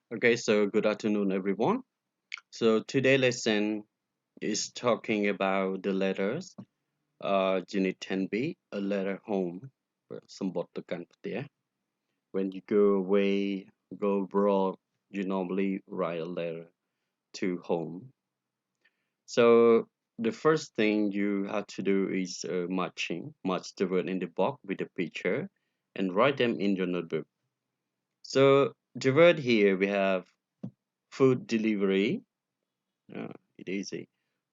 Okay, so good afternoon, everyone. So today lesson is talking about the letters. Unit 10B, a letter home. សម្បត្តិទៅកាន់ផ្ទះ When you go away, go abroad, you normally write a letter to home. So the first thing you have to do is match the word in the box with the picture, and write them in your notebook. So the word here we have food delivery. It is a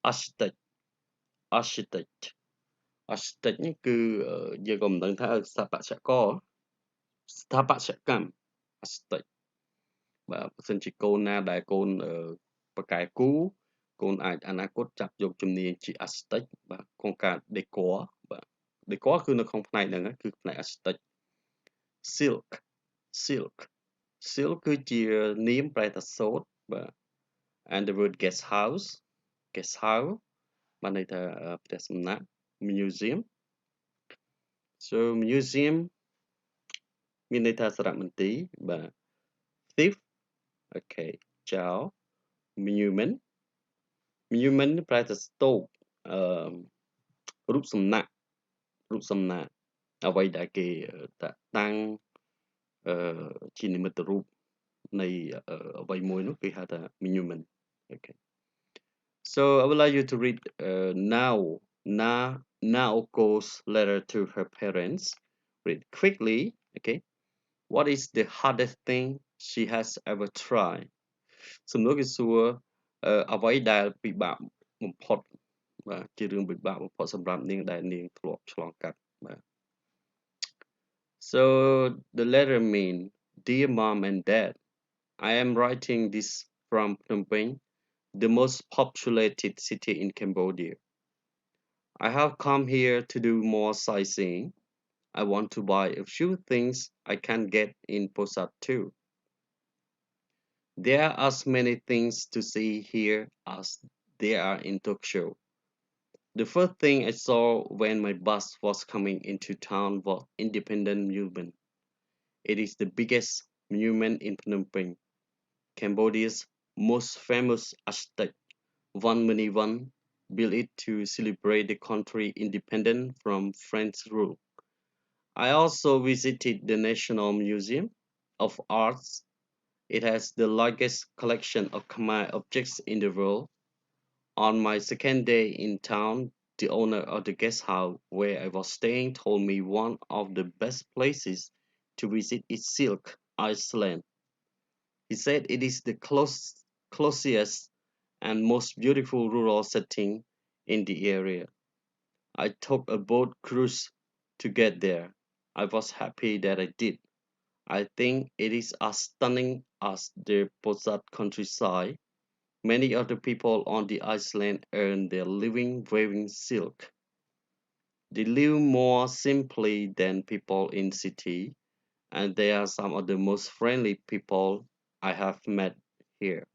architect architect architect នេះគឺយើងក៏មិនដឹងថាស្ថាបត្យករស្ថាបត្យកម្ម architect បាទបើសិនជាកូនណាដែលកូនប៉ាកែគូកូនអាចអនាគតចាប់យកជំនាញជា architect បាទក្នុងការ decor បាទ decor គឺនៅក្នុងផ្នែកហ្នឹងគឺផ្នែក architect silk silk silk គឺជានាមប្រែថាសូត្របាទ and the word guest house បានន័យថាផ្ទះសំណាក់ museum so museum មានន័យថាសារមន្ទីរបាទ thief អូខេចោល monument monument នេះប្រែថាស្ទូបអឺរូបសំណាកអ្វីដែលគេតាក់តាំងជានិមិត្តរូបនៃអ្វីមួយនោះគេហៅថា monument អូខេ so I would like you to read Naoko's letter to her parents. Read quickly. Okay. What is the hardest thing she has ever tried? សំណួរគេសួរអ្វីដែលពិបាកបំផុតបាទជារឿងពិបាកបំផុតសម្រាប់នាងដែលនាងធ្លាប់ឆ្លងកាត់បាទ So the letter mean, dear mom and dad, I am writing this from Phnom Penh, the most populated city in Cambodia. I have come here to do more sightseeing. I want to buy a few things I can get in Pursat too. There are as many things to see here as there are in Tokyo. The first thing I saw when my bus was coming into town was Independent Monument. It is the biggest monument in Phnom Penh, Cambodia's most famous architect, Van Minivan, built it to celebrate the country independent from French rule. I also visited the National Museum of Arts. It has the largest collection of Khmer objects in the world. On my second day in town, the owner of the guest house where I was staying told me one of the best places to visit is Silk Island. He said it is the closest and most beautiful rural setting in the area. I took a boat cruise to get there. I was happy that I did. I think it is as stunning as the Pursat countryside. Many of the people on the island earn their living weaving silk. They live more simply than people in city, and they are some of the most friendly people I have met here.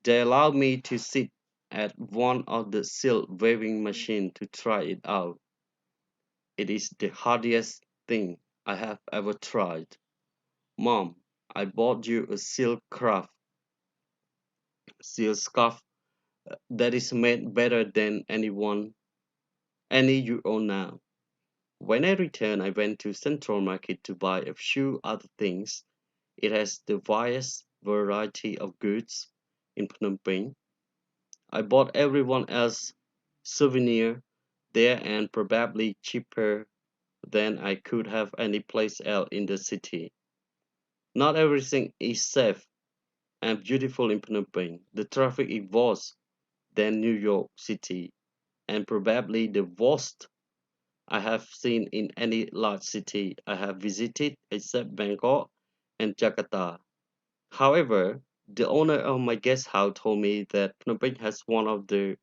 They allowed me to sit at one of the silk weaving machines to try it out. It is the hardest thing I have ever tried. Mom, I bought you a silk scarf that is made better than any you own now. When I returned, I went to Central Market to buy a few other things. It has the widest variety of goods in Phnom Penh. I bought everyone else souvenir there and probably cheaper than I could have any place else in the city. Not everything is safe and beautiful in Phnom Penh. The traffic is worse than New York City and probably the worst I have seen in any large city I have visited except Bangkok and Jakarta. However, the owner of my guest house told me that Phnom Penh has one of the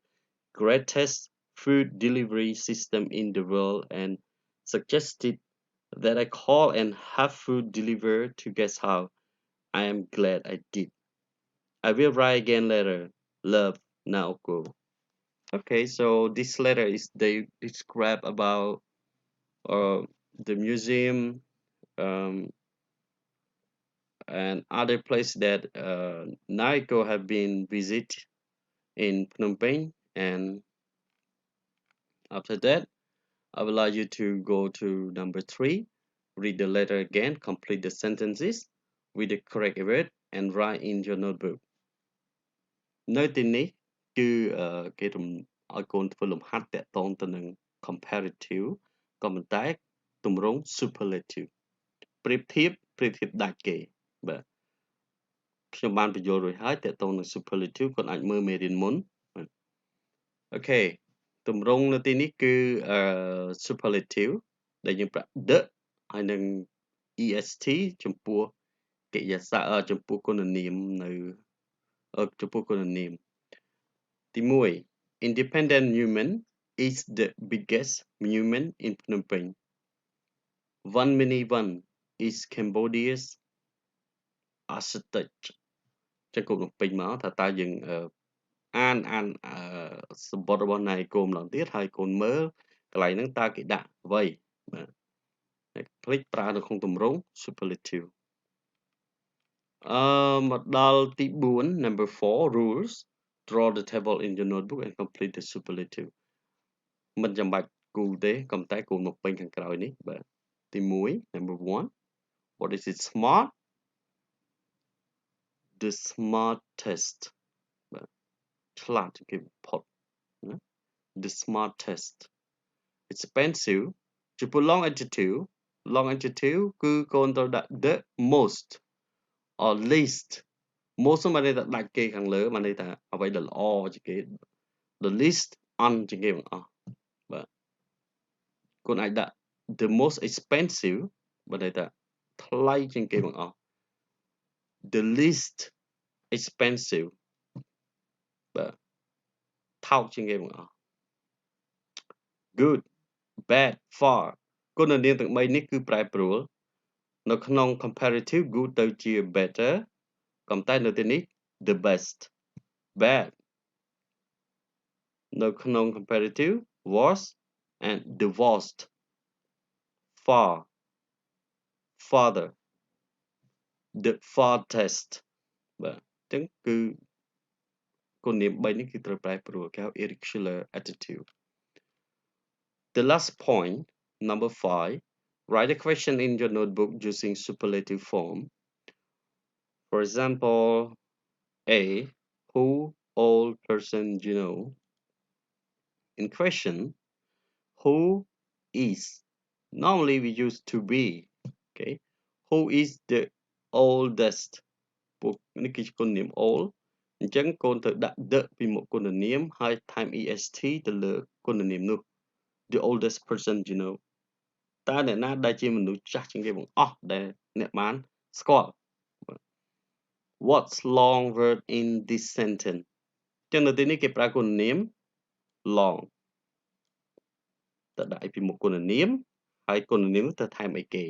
greatest food delivery system in the world and suggested that I call and have food delivered to guest house. I am glad I did. I will write again later. Love, Naoko. Okay, so this letter is they describe about uh, the museum, um, and other place that Naiko have been visit in Phnom Penh. And after that, I would like you to go to number 3, read the letter again, complete the sentences with the correct word and write in your notebook. នៅទីនេះគឺគេរំឲ្យកូនធ្វើលំហាត់តាក់ទងទៅនឹង comparative ក៏ប៉ុន្តែទម្រង់ superlative ប្រៀបធៀបដាច់គេបាទខ្ញុំបានបញ្យល់រួចហើយតាក់ទងនឹង superlative គាត់អាចមើលមេរៀនមុនអូខេទម្រង់នៅទីនេះគឺsuperlative ដែលយើងប្រាក់ the ហើយនឹង est ចំពោះកិរិយាសព្ទចំពោះគុណនាមនៅចំពោះគុណនាមទី1 Independent Monument is the biggest monument in Phnom Penh. One mini one is Cambodia's architect. ចឹងគោលបំពេញមកថាតើយើងអានសម្បត្តិរបស់ណៃគោម្ដងទៀតហើយកូនមើលកន្លែងហ្នឹងតើគេដាក់អ្វីបាទភ្លេចប្រើនៅក្នុងទម្រង់ superlative មកដល់ទី4 number 4 rules draw the table in your notebook and complete the superlative មិនចាំបាច់គូទេក៏តែគូមកពេញខាងក្រោយនេះបាទទី1 number 1 what is it smart the smartest បាទឆ្លាតជាងគេបំផុតណា the smartest expensive ចំពោះ long adjective គឺកូនត្រូវដាក់ the most or least most មកន័យថាដាច់គេខាងលើមកន័យថាអ្វីដែលល្អជាងគេ the least អន់ជាងគេបង្អស់បាទកូនអាចដាក់ the most expensive បើន័យថាថ្លៃជាងគេបង្អស់ the least expensive បាទថោកជាងគេបង្អស់ good bad far គុណនាមទាំង3នេះគឺប្រែប្រួលនៅក្នុង comparative good ទៅជា better ក៏តែនៅទីនេះ the best bad នៅក្នុង comparative worse and the worst far farther the farthest បាទអញ្ចឹងគឺគុណនាម3នេះគឺត្រូវប្រែប្រួលគេហៅ irregular adjective the last point number 5 write a question in your notebook using superlative form for example A who old person you know in question who is normally we use to be okay who is the oldest ពួកនេះគឺជាគុណនាម old អញ្ចឹងកូនត្រូវដាក់ the ពីមុខគុណនាមហើយថែម est ទៅលើគុណនាមនោះ the oldest person you know តើអ្នកណាដែលជាមនុស្សចាស់ជាងគេបង្អស់ដែលអ្នកបានស្គាល់ What's long word in this sentence ចឹងនៅទីនេះគេប្រើគុណនាម long តើដាក់អីពីមុខគុណនាមហើយគុណនាមទៅថែមអីគេ